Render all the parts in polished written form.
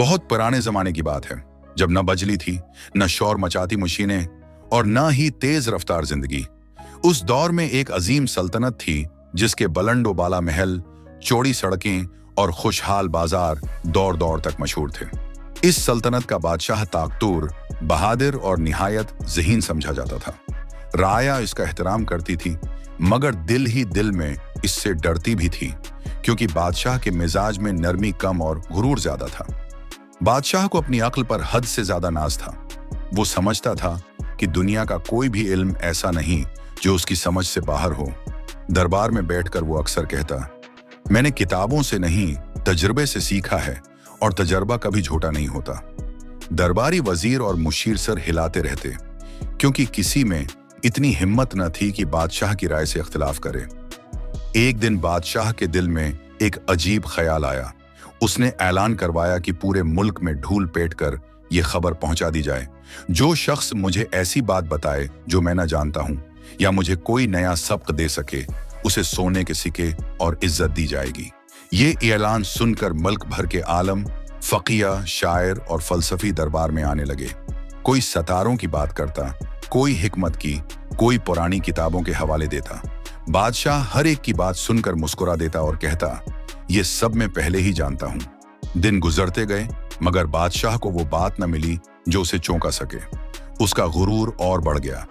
बहुत पुराने जमाने की बात है, जब न बिजली थी, न शोर मचाती मशीनें और न ही तेज रफ्तार जिंदगी। उस दौर में एक अजीम सल्तनत थी जिसके बुलंद बाला महल, चौड़ी सड़कें और खुशहाल बाजार दौर दौर तक मशहूर थे। इस सल्तनत का बादशाह ताकतूर, बहादुर और निहायत ज़हीन समझा जाता था। राया इसका एहतराम करती थी, मगर दिल ही दिल में इससे डरती भी थी, क्योंकि बादशाह के मिजाज में नरमी कम और गुरूर ज्यादा था। बादशाह को अपनी अक्ल पर हद से ज्यादा नाज था। वो समझता था कि दुनिया का कोई भी इल्म ऐसा नहीं जो उसकी समझ से बाहर हो। दरबार में बैठकर वो अक्सर कहता, मैंने किताबों से नहीं तजुर्बे से सीखा है और तजर्बा कभी झूठा नहीं होता। दरबारी वजीर और मुशीर सर हिलाते रहते, क्योंकि किसी में इतनी हिम्मत न थी कि बादशाह की राय से इख्तिलाफ करे। एक दिन बादशाह के दिल में एक अजीब ख्याल आया। उसने ऐलान करवाया कि पूरे मुल्क में ढूल पेट कर यह खबर पहुंचा दी जाए, जो शख्स मुझे ऐसी बात बताए जो मैं न जानता हूं या मुझे कोई नया सबक दे सके, उसे सोने के सिक्के और इज्जत दी जाएगी। ये ऐलान सुनकर मुल्क भर के आलम, फकीह, शायर और फलसफी दरबार में आने लगे। कोई सतारों की बात करता, कोई हिकमत की, कोई पुरानी किताबों के हवाले देता। बादशाह हर एक की बात सुनकर मुस्कुरा देता और कहता, ये सब मैं पहले ही जानता हूं। दिन गुजरते गए, मगर बादशाह को वो बात न मिली जो उसे चौंका सके। उसका गुरूर और बढ़ गया।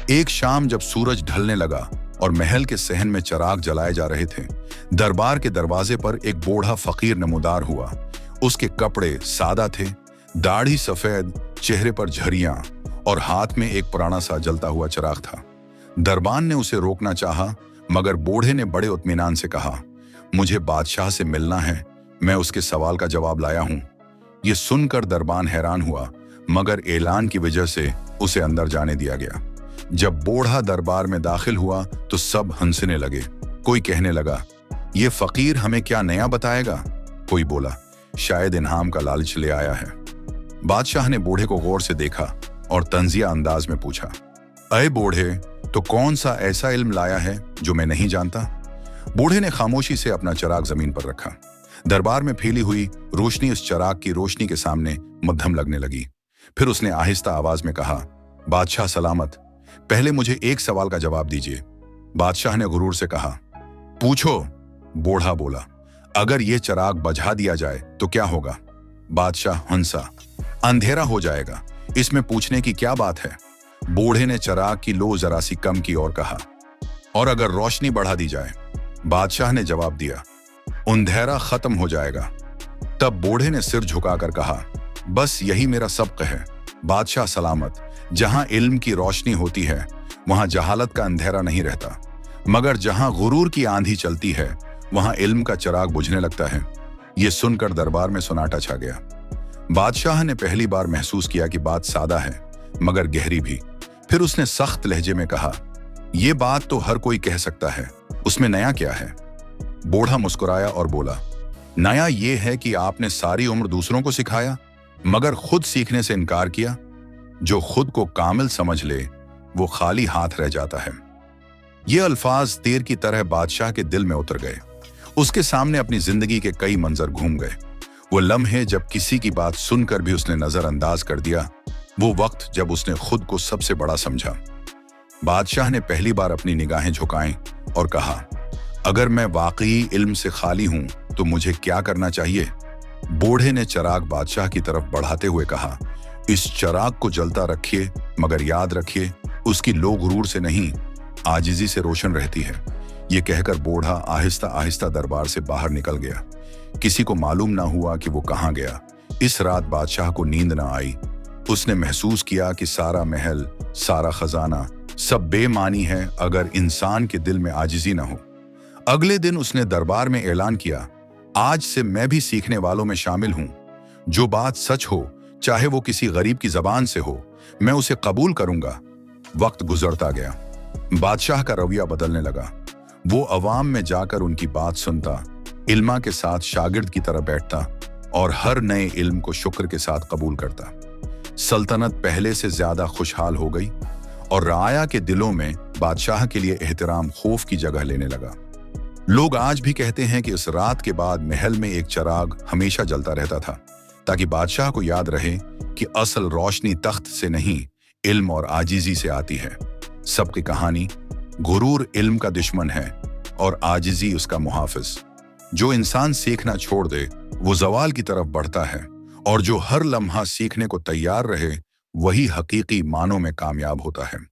एक शाम जब सूरज ढलने लगा और महल के सहन में चिराग जलाए जा रहे थे, दरबार के दरवाजे पर एक बूढ़ा फकीर नमूदार हुआ। उसके कपड़े सादा थे, दाढ़ी सफेद, चेहरे पर झरियां और हाथ में एक पुराना सा जलता हुआ चिराग था। दरबान ने उसे रोकना चाहा, मगर बूढ़े ने बड़े इत्मीनान से कहा, मुझे बादशाह से मिलना है, मैं उसके सवाल का जवाब लाया हूं। यह सुनकर दरबान हैरान हुआ, मगर ऐलान की वजह से उसे अंदर जाने दिया गया। जब बूढ़ा दरबार में दाखिल हुआ तो सब हंसने लगे। कोई कहने लगा, ये फकीर हमें क्या नया बताएगा? कोई बोला, शायद इनाम का लालच ले आया है। बादशाह ने बूढ़े को गौर से देखा और तंजिया अंदाज में पूछा, अय बूढ़े, तो कौन सा ऐसा इल्म लाया है जो मैं नहीं जानता? बूढ़े ने खामोशी से अपना चिराग जमीन पर रखा। दरबार में फैली हुई रोशनी उस चिराग की रोशनी के सामने मध्यम लगने लगी। फिर उसने आहिस्ता आवाज में कहा, बादशाह सलामत, पहले मुझे एक सवाल का जवाब दीजिए। बादशाह ने गुरूर से कहा, पूछो। बूढ़ा बोला, अगर ये चिराग बुझा दिया जाए तो क्या होगा? बादशाह हंसा, अंधेरा हो जाएगा, इसमें पूछने की क्या बात है? बूढ़े ने चिराग की लो जरा सी कम की और कहा, और अगर रोशनी बढ़ा दी जाए? बादशाह ने जवाब दिया, अंधेरा खत्म हो जाएगा। तब बूढ़े ने सिर झुकाकर कहा, बस यही मेरा सबक है। बादशाह सलामत, जहां इल्म की रोशनी होती है वहां जहालत का अंधेरा नहीं रहता, मगर जहां गुरूर की आंधी चलती है वहां इल्म का चिराग बुझने लगता है। यह सुनकर दरबार में सन्नाटा छा गया। बादशाह ने पहली बार महसूस किया कि बात सादा है, मगर गहरी भी। फिर उसने सख्त लहजे में कहा, यह बात तो हर कोई कह सकता है, उसमें नया क्या है? बूढ़ा मुस्कुराया और बोला, नया यह है कि आपने सारी उम्र दूसरों को सिखाया, मगर खुद सीखने से इनकार किया। जो खुद को कामिल समझ ले वो खाली हाथ रह जाता है। ये अल्फाज तीर की तरह बादशाह के दिल में उतर गए। उसके सामने अपनी जिंदगी के कई मंजर घूम गए। वो लम्हे जब किसी की बात सुनकर भी उसने नजरअंदाज कर दिया, वो वक्त जब उसने खुद को सबसे बड़ा समझा। बादशाह ने पहली बार अपनी निगाहें झुकाईं और कहा, अगर मैं वाकई इल्म से खाली हूं तो मुझे क्या करना चाहिए? बूढ़े ने चिराग बादशाह की तरफ बढ़ाते हुए कहा, इस चिराग को जलता रखिए, मगर याद रखिए उसकी लो गुरूर से नहीं, आजिजी से रोशन रहती है। ये कहकर बूढ़ा आहिस्ता आहिस्ता दरबार से बाहर निकल गया। किसी को मालूम ना हुआ कि वो कहाँ गया। इस रात बादशाह को नींद ना आई। उसने महसूस किया कि सारा महल, सारा खजाना सब बेमानी है अगर इंसान के दिल में आजिजी ना हो। अगले दिन उसने दरबार में ऐलान किया, आज से मैं भी सीखने वालों में शामिल हूं। जो बात सच हो, चाहे वो किसी गरीब की जबान से हो, मैं उसे कबूल करूंगा। वक्त गुजरता गया। बादशाह का रवैया बदलने लगा। वो अवाम में जाकर उनकी बात सुनता, इल्मा के साथ शागिर्द की तरह बैठता और हर नए इल्म को शुक्र के साथ कबूल करता। सल्तनत पहले से ज्यादा खुशहाल हो गई और राया के दिलों में बादशाह के लिए एहतराम खौफ की जगह लेने लगा। लोग आज भी कहते हैं कि इस रात के बाद महल में एक चिराग हमेशा जलता रहता था, ताकि बादशाह को याद रहे कि असल रोशनी तख्त से नहीं, इल्म और आजिजी से आती है। सबकी कहानी, गुरूर इल्म का दुश्मन है और आजिजी उसका मुहाफिज। जो इंसान सीखना छोड़ दे वो जवाल की तरफ बढ़ता है, और जो हर लम्हा सीखने को तैयार रहे वही हकीकी मानों में कामयाब होता है।